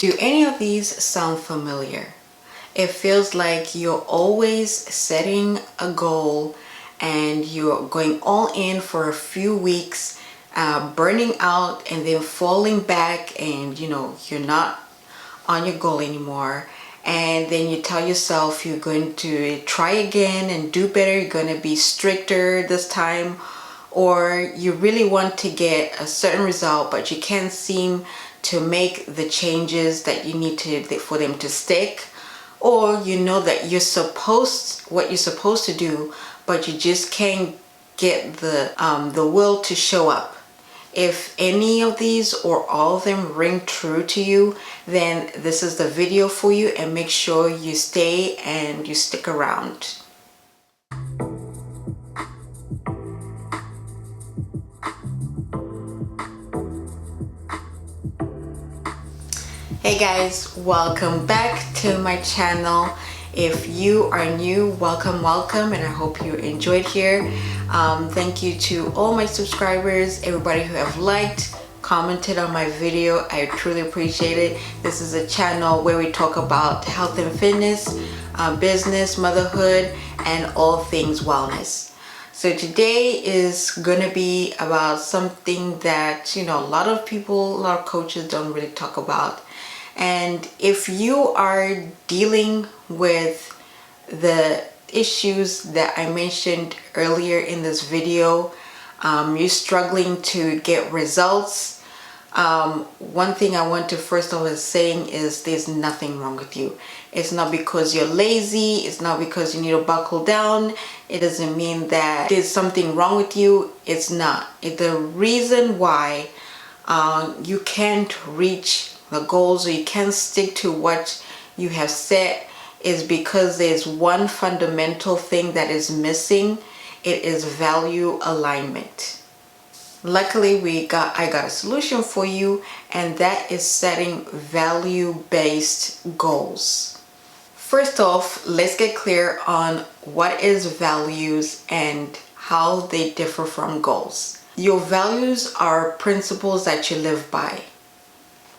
Do any of these sound familiar? It feels like you're always setting a goal and you're going all in for a few weeks, burning out and then falling back, and you're not on your goal anymore. And then you tell yourself you're going to try again and do better, you're going to be stricter this time, or you really want to get a certain result but you can't seem to make the changes that you need to for them to stick, or you know that what you're supposed to do, but you just can't get the will to show up. If any of these or all of them ring true to you, then this is the video for you, and make sure you stay and you stick around. Hey guys, welcome back to my channel. If you are new, welcome, and I hope you enjoyed here. Thank you to all my subscribers, everybody who have liked, commented on my video. I truly appreciate it. This is a channel where we talk about health and fitness, business, motherhood, and all things wellness. So today is gonna be about something that a lot of coaches don't really talk about. And if you are dealing with the issues that I mentioned earlier in this video, you're struggling to get results, one thing I want to first of all saying is there's nothing wrong with you. It's not because you're lazy, it's not because you need to buckle down, it doesn't mean that there's something wrong with you. It's not. The reason why you can't reach the goals, or you can't stick to what you have set, is because there's one fundamental thing that is missing. It is value alignment. Luckily I got a solution for you, and that is setting value-based goals. First off, let's get clear on what is values and how they differ from goals. Your values are principles that you live by.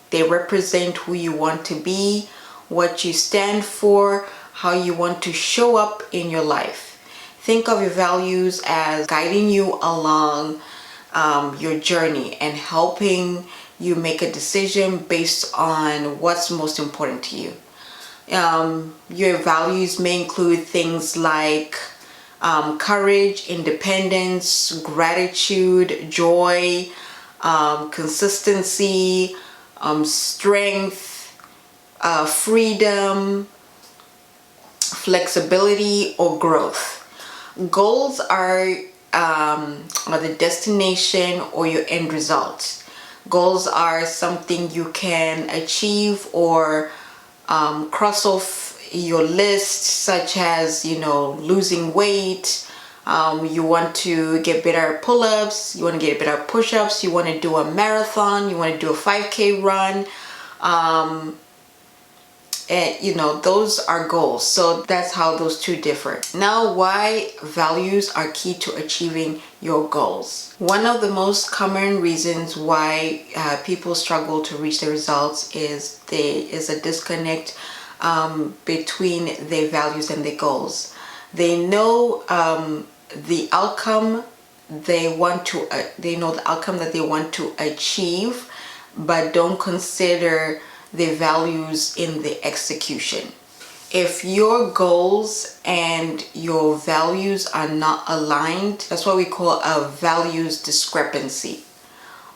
They represent who you want to be, what you stand for, how you want to show up in your life. Think of your values as guiding you along your journey and helping you make a decision based on what's most important to you. Your values may include things like courage, independence, gratitude, joy, consistency, strength, freedom, flexibility, or growth. Goals are the destination or your end result. Goals are something you can achieve or cross off your list, such as losing weight. You want to get better at pull-ups, you want to get better at push-ups, you want to do a marathon, you want to do a 5K run, and those are goals. So that's how those two differ. Now, why values are key to achieving your goals. One of the most common reasons why people struggle to reach their results is there is a disconnect between their values and their goals. They know the outcome they want to that they want to achieve, but don't consider the values in the execution. If your goals and your values are not aligned, that's what we call a values discrepancy.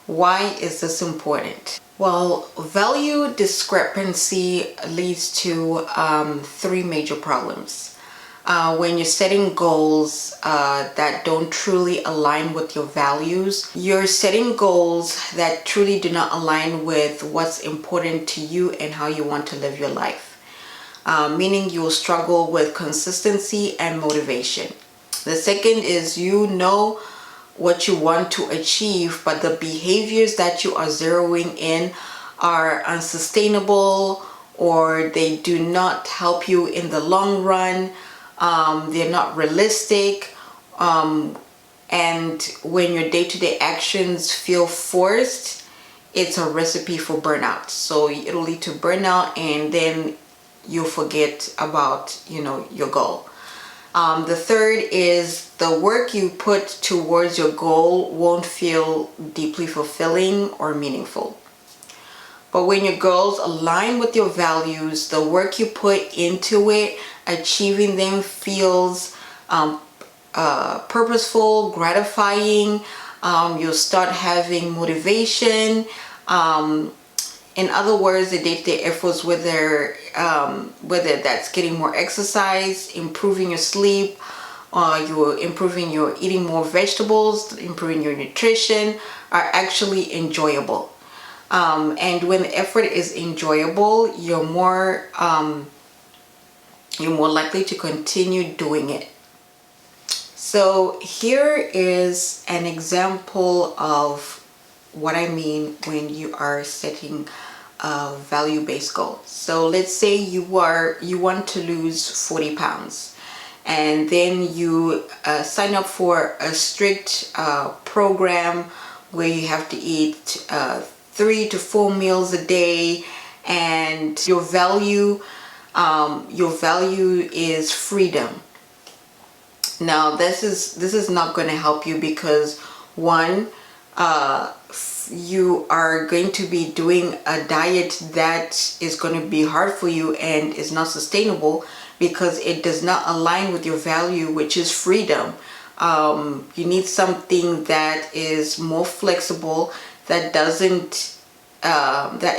Why is this important? Well, value discrepancy leads to three major problems. When you're setting goals that don't truly align with your values, you're setting goals that truly do not align with what's important to you and how you want to live your life. Meaning you will struggle with consistency and motivation. The second is you know what you want to achieve, but the behaviors that you are zeroing in are unsustainable, or they do not help you in the long run. They're not realistic, and when your day-to-day actions feel forced, it's a recipe for burnout. So it'll lead to burnout, and then you'll forget about, you know, your goal. The third is the work you put towards your goal won't feel deeply fulfilling or meaningful. But when your goals align with your values, the work you put into it, achieving them feels purposeful, gratifying. You'll start having motivation. In other words, the day-to-day efforts, whether that's getting more exercise, improving your sleep, you're improving your eating more vegetables, improving your nutrition, are actually enjoyable. And when the effort is enjoyable, you're more likely to continue doing it. So here is an example of what I mean when you are setting a value-based goal. So let's say you want to lose 40 pounds, and then you sign up for a strict program where you have to eat 3 to 4 meals a day, and your value is freedom. Now this is not going to help you, because one, you are going to be doing a diet that is going to be hard for you and is not sustainable, because it does not align with your value, which is freedom. You need something that is more flexible, that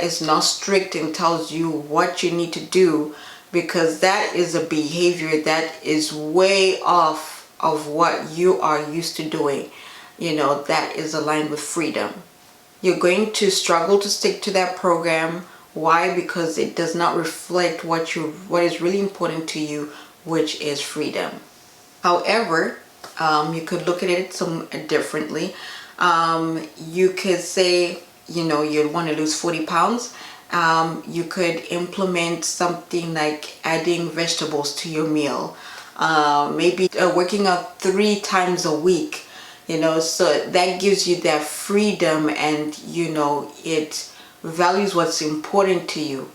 is not strict and tells you what you need to do, because that is a behavior that is way off of what you are used to doing. You know, that is aligned with freedom. You're going to struggle to stick to that program. Why? Because it does not reflect what is really important to you, which is freedom. However, you could look at it differently. You could say, you know, you want to lose 40 pounds. You could implement something like adding vegetables to your meal. Maybe working out 3 times a week. You know, so that gives you that freedom, and you know, it values what's important to you.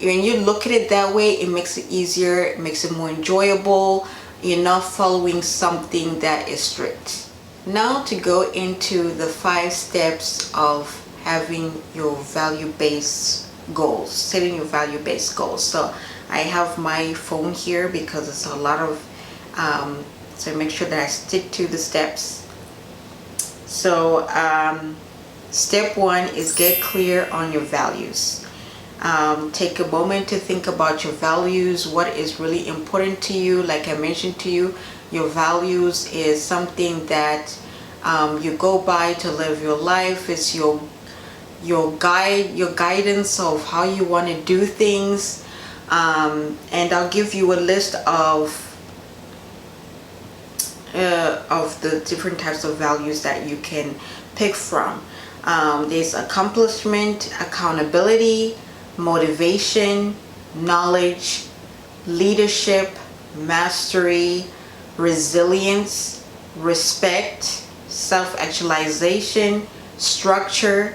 When you look at it that way, it makes it easier, it makes it more enjoyable. You're not following something that is strict. Now to go into the 5 steps of having your value-based goals, setting your value-based goals. So I have my phone here because it's a lot of, so make sure that I stick to the steps. So step 1 is get clear on your values. Take a moment to think about your values, what is really important to you. Like I mentioned to you, your values is something that you go by to live your life. It's your guidance of how you want to do things. And I'll give you a list of the different types of values that you can pick from. There's accomplishment, accountability, motivation, knowledge, leadership, mastery, resilience, respect, self-actualization, structure,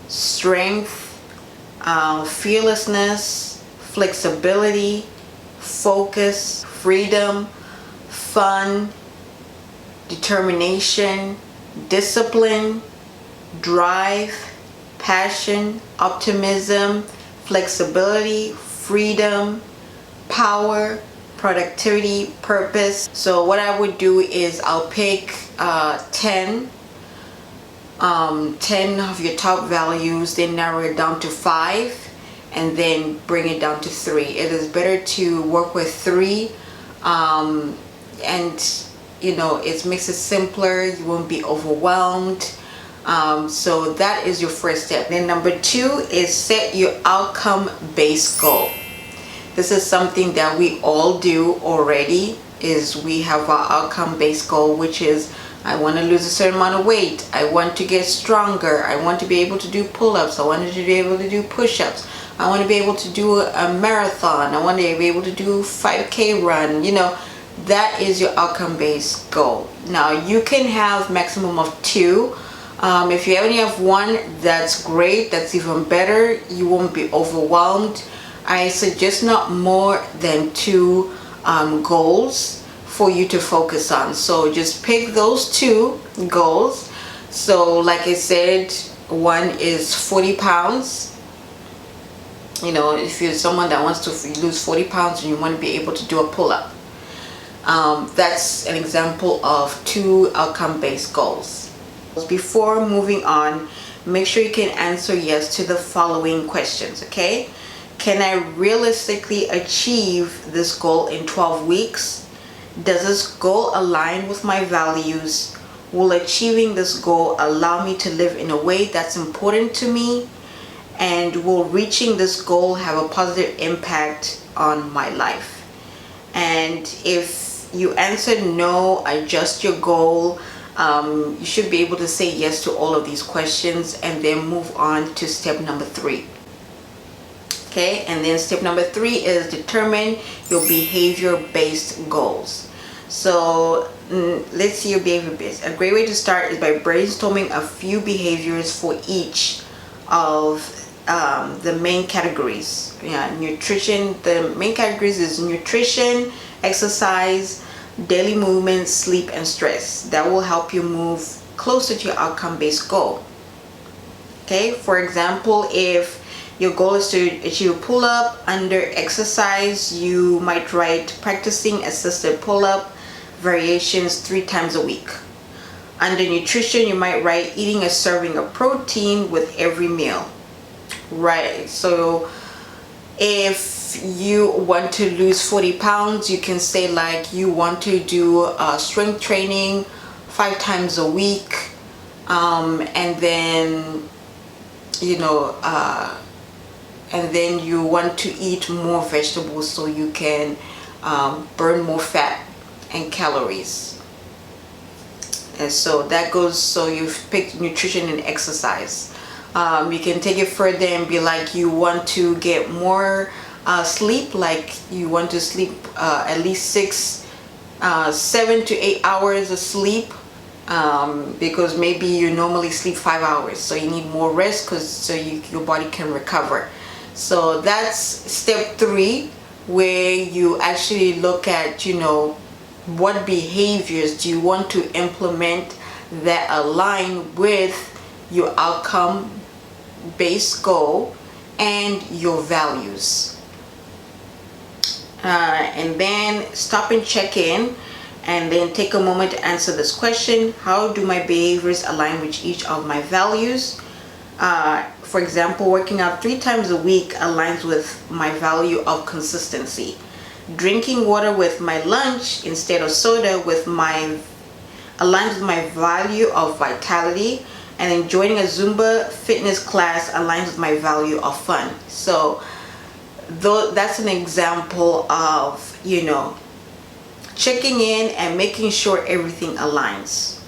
strength, fearlessness, flexibility, focus, freedom, fun, determination, discipline, drive, passion, optimism, flexibility, freedom, power, productivity, purpose. So what I would do is I'll pick 10 of your top values, then narrow it down to 5, and then bring it down to 3. It is better to work with 3, and you know, it makes it simpler. You won't be overwhelmed. So that is your first step. Then number 2 is set your outcome-based goal. This is something that we all do already, is we have our outcome-based goal, which is I want to lose a certain amount of weight. I want to get stronger. I want to be able to do pull-ups. I want to be able to do push-ups. I want to be able to do a marathon. I want to be able to do 5K run. You know, that is your outcome-based goal. Now you can have maximum of 2. If you only have one, that's great, that's even better. You won't be overwhelmed. I suggest not more than two goals for you to focus on. So just pick those two goals. So like I said, one is 40 pounds. You know, if you're someone that wants to lose 40 pounds and you want to be able to do a pull-up, that's an example of two outcome-based goals. Before moving on, make sure you can answer yes to the following questions, okay? Can I realistically achieve this goal in 12 weeks? Does this goal align with my values? Will achieving this goal allow me to live in a way that's important to me? And will reaching this goal have a positive impact on my life? And if you answered no, adjust your goal. You should be able to say yes to all of these questions and then move on to step number 3. Okay, and then step number 3 is determine your behavior-based goals. So let's see your behavior-based. A great way to start is by brainstorming a few behaviors for each of the main categories. Nutrition. The main categories is nutrition, exercise, daily movement, sleep, and stress. That will help you move closer to your outcome-based goal. Okay, for example, if your goal is to achieve a pull-up, under exercise you might write practicing assisted pull-up variations 3 times a week. Under nutrition you might write eating a serving of protein with every meal. Right, so if you want to lose 40 pounds, you can say like you want to do strength training 5 times a week, and then and then you want to eat more vegetables so you can burn more fat and calories. And so that goes, so you've picked nutrition and exercise. You can take it further and be like you want to get more sleep, like you want to sleep at least 7 to 8 hours of sleep, because maybe you normally sleep 5 hours, so you need more rest so your body can recover. So that's step 3, where you actually look at what behaviors do you want to implement that align with your outcome based goal and your values. And then stop and check in, and then take a moment to answer this question: how do my behaviors align with each of my values? For example, working out 3 times a week aligns with my value of consistency. Drinking water with my lunch instead of soda aligns with my value of vitality. And then joining a Zumba fitness class aligns with my value of fun. So that's an example of checking in and making sure everything aligns.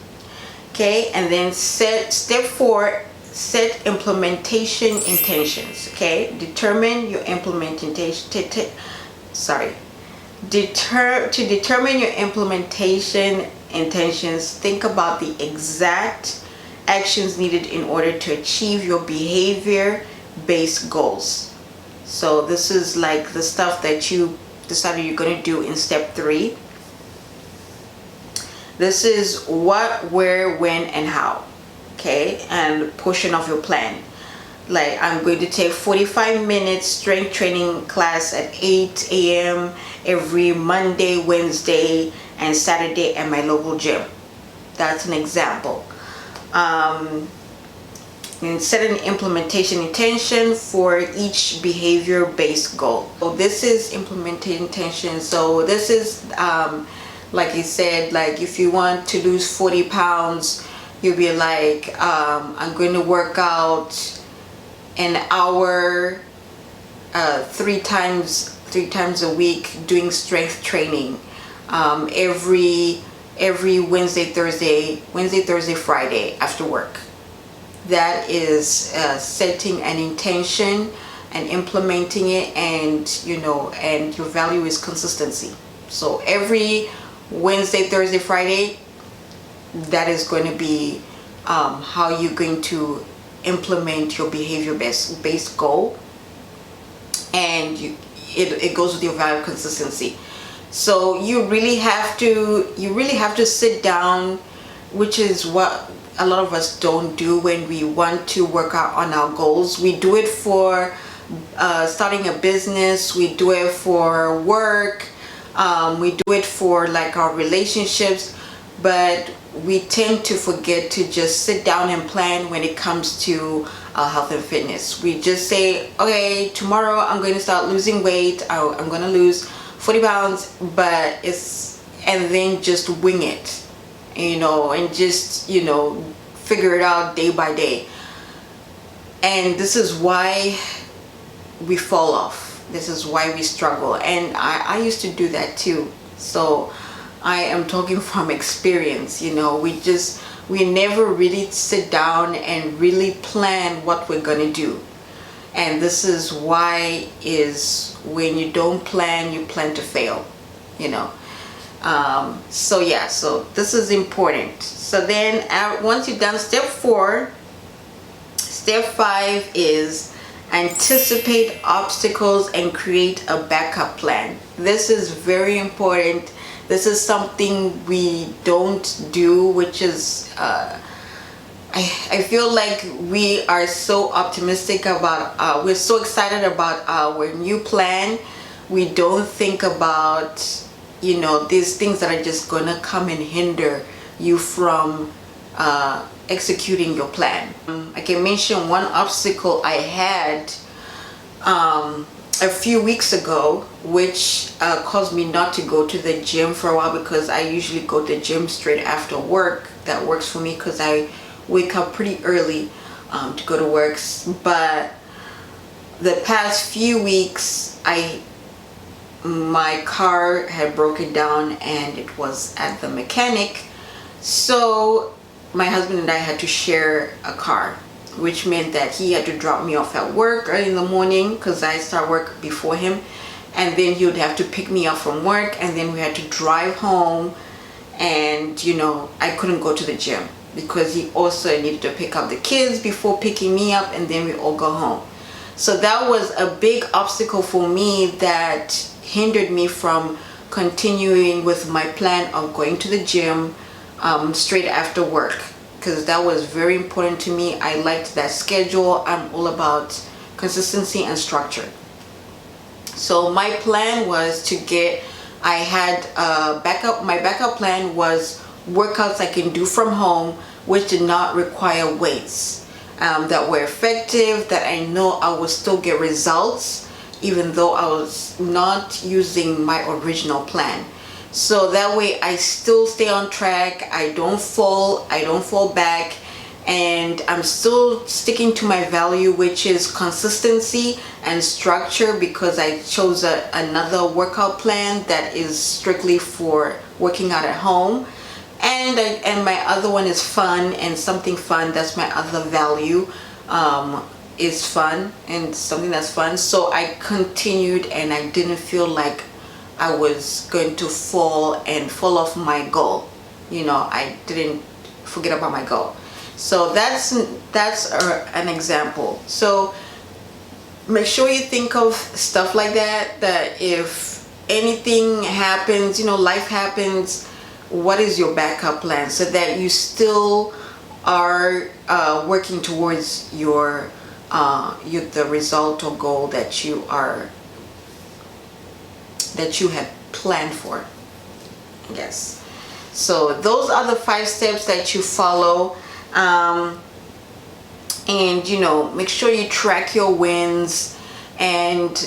Okay, and then step 4, set implementation intentions. Okay, determine your implementation. To determine your implementation intentions, think about the exact actions needed in order to achieve your behavior-based goals. So this is like the stuff that you decided you're going to do in step 3. This is what, where, when, and how. Okay, and portion of your plan. Like, I'm going to take 45 minutes strength training class at 8 a.m. every Monday, Wednesday, and Saturday at my local gym. That's an example. And set an implementation intention for each behavior-based goal. So this is implementation intention. So this is like you said, like if you want to lose 40 pounds, you'll be like, I'm going to work out an hour 3 times a week doing strength training every Wednesday, Thursday, Friday after work. That is setting an intention and implementing it, and and your value is consistency. So every Wednesday, Thursday, Friday, that is going to be how you're going to implement your behavior based goal, and it goes with your value consistency. So you really have to sit down, which is what a lot of us don't do when we want to work out on our goals. We do it for starting a business, we do it for work, we do it for like our relationships, but we tend to forget to just sit down and plan when it comes to our health and fitness. We just say, okay, tomorrow I'm going to start losing weight, I'm going to lose 40 pounds, but and then just wing it, and just, figure it out day by day. And this is why we fall off. This is why we struggle. And I used to do that too. So I am talking from experience. We never really sit down and really plan what we're gonna do. And this is why is when you don't plan, you plan to fail, so yeah, so this is important. So then once you've done step 4, step 5 is anticipate obstacles and create a backup plan. This is very important. This is something we don't do, which is I feel like we are so optimistic about we're so excited about our new plan. We don't think about these things that are just gonna come and hinder you from executing your plan. I can mention one obstacle I had a few weeks ago, which caused me not to go to the gym for a while, because I usually go to the gym straight after work. That works for me because I wake up pretty early to go to work. But the past few weeks, my car had broken down and it was at the mechanic. So my husband and I had to share a car, which meant that he had to drop me off at work early in the morning because I start work before him, and then he would have to pick me up from work, and then we had to drive home. And I couldn't go to the gym because he also needed to pick up the kids before picking me up, and then we all go home. So that was a big obstacle for me that hindered me from continuing with my plan of going to the gym straight after work, because that was very important to me. I liked that schedule. I'm all about consistency and structure. So my plan was to I had a backup. My backup plan was workouts I can do from home, which did not require weights, that were effective, that I know I will still get results even though I was not using my original plan. So that way I still stay on track, I don't fall back, and I'm still sticking to my value, which is consistency and structure, because I chose another workout plan that is strictly for working out at home. And my other one is fun, and something fun. That's my other value, is fun and something that's fun. So I continued, and I didn't feel like I was going to fall off my goal. I didn't forget about my goal. So that's an example. So make sure you think of stuff like that, that if anything happens, life happens, what is your backup plan, so that you still are working towards the result or goal that you had planned for. Yes. So those are the 5 steps that you follow, and make sure you track your wins. And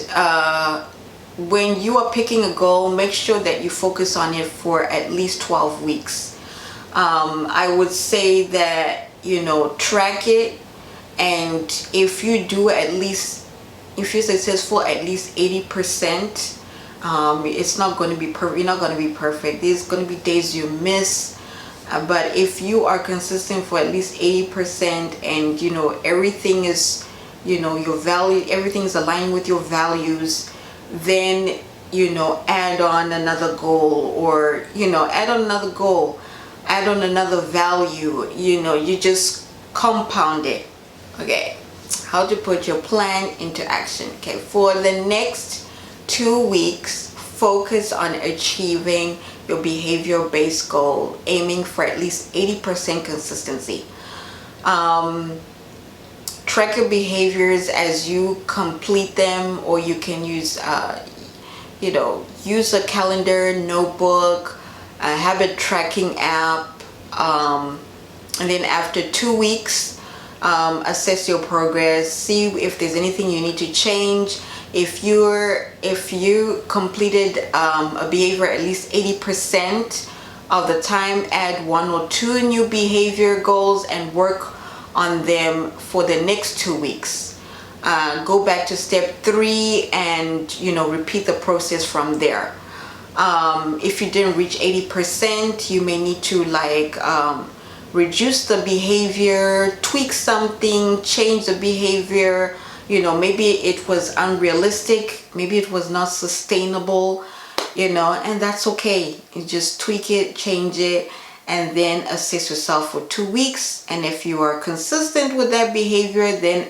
when you are picking a goal, make sure that you focus on it for at least 12 weeks. I would say that track it, and if you do if you're successful at least 80%, it's not going to be perfect. You're not going to be perfect. There's going to be days you miss, but if you are consistent for at least 80%, and everything is your value, everything is aligning with your values, then add on another goal, or add on another goal. add on another value, you just compound it. Okay, how to put your plan into action. Okay, for the next 2 weeks, focus on achieving your behavior-based goal, aiming for at least 80% consistency. Track your behaviors as you complete them, or you can use use a calendar, notebook, a habit tracking app, and then after 2 weeks, assess your progress, see if there's anything you need to change. If you completed a behavior at least 80% of the time, add 1 or 2 new behavior goals and work on them for the next 2 weeks. Go back to step 3 and repeat the process from there. If you didn't reach 80%, you may need to reduce the behavior, tweak something, change the behavior. Maybe it was unrealistic, maybe it was not sustainable, and that's okay. You just tweak it, change it, and then assess yourself for 2 weeks. And if you are consistent with that behavior, then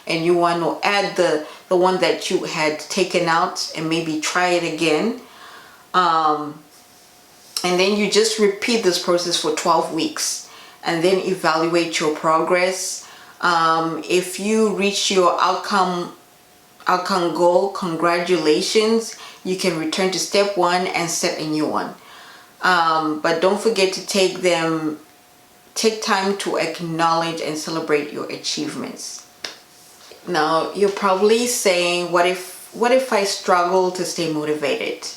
you want to add the one that you had taken out and maybe try it again. And then you just repeat this process for 12 weeks and then evaluate your progress. If you reach your outcome goal, congratulations. You can return to step 1 and set a new one. But don't forget to take time to acknowledge and celebrate your achievements. Now, you're probably saying, what if I struggle to stay motivated?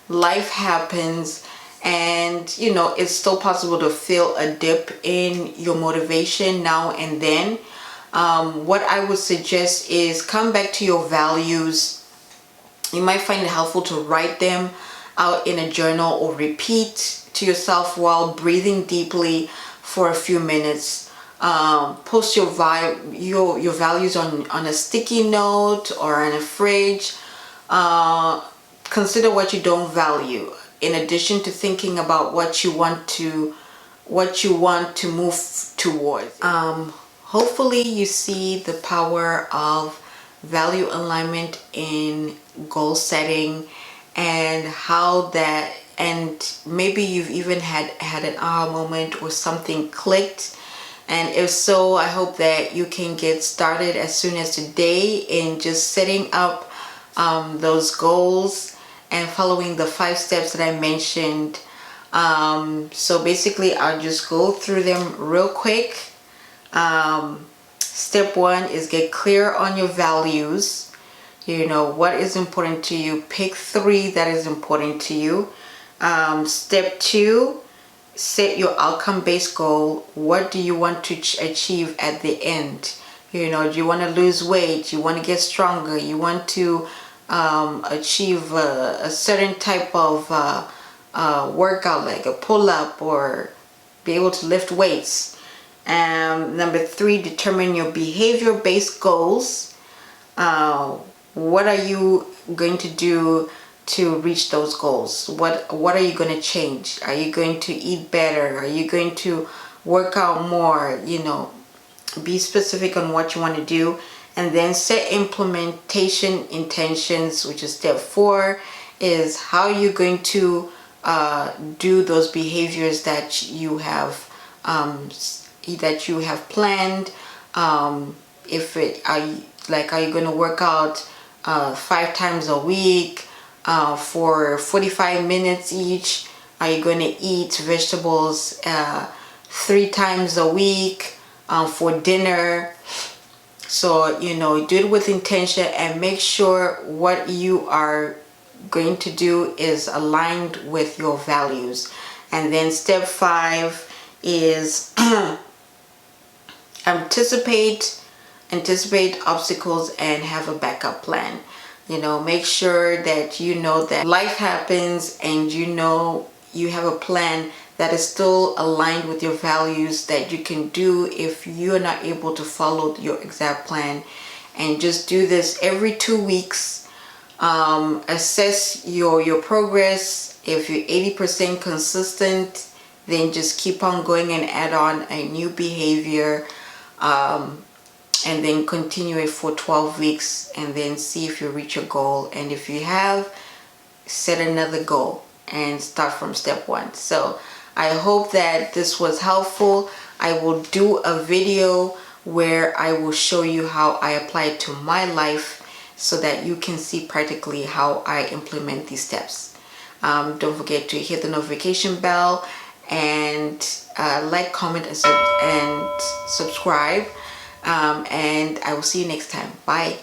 Life happens, and it's still possible to feel a dip in your motivation now and then. What I would suggest is come back to your values. You might find it helpful to write them out in a journal or repeat to yourself while breathing deeply for a few minutes. Post your values on a sticky note or on a fridge. Consider what you don't value, in addition to thinking about what you want to move towards. Hopefully you see the power of value alignment in goal setting, and and maybe you've even had an aha moment or something clicked. And if so, I hope that you can get started as soon as today in just setting up those goals and following the 5 steps that I mentioned. So basically, I'll just go through them real quick. Step 1 is get clear on your values. What is important to you. Pick 3 that is important to you. Step 2, set your outcome-based goal. What do you want to achieve at the end? Do you want to lose weight? You want to get stronger? You want to achieve a certain type of workout, like a pull-up, or be able to lift weights. Number 3, determine your behavior-based goals. What are you going to do to reach those goals? What are you going to change? Are you going to eat better? Are you going to work out more? Be specific on what you want to do. And then set implementation intentions, which is step 4, is how you're going to do those behaviors that you have planned. Are you going to work out 5 times a week for 45 minutes each? Are you going to eat vegetables 3 times a week for dinner? So, do it with intention and make sure what you are going to do is aligned with your values. And then step 5 is anticipate obstacles and have a backup plan. Make sure that that life happens, and you have a plan that is still aligned with your values that you can do if you're not able to follow your exact plan. And just do this every 2 weeks. Assess your progress. If you're 80% consistent, then just keep on going and add on a new behavior, and then continue it for 12 weeks and then see if you reach your goal. And if you have, set another goal and start from step 1. So I hope that this was helpful. I will do a video where I will show you how I apply it to my life so that you can see practically how I implement these steps. Don't forget to hit the notification bell and like, comment, and subscribe. And I will see you next time. Bye.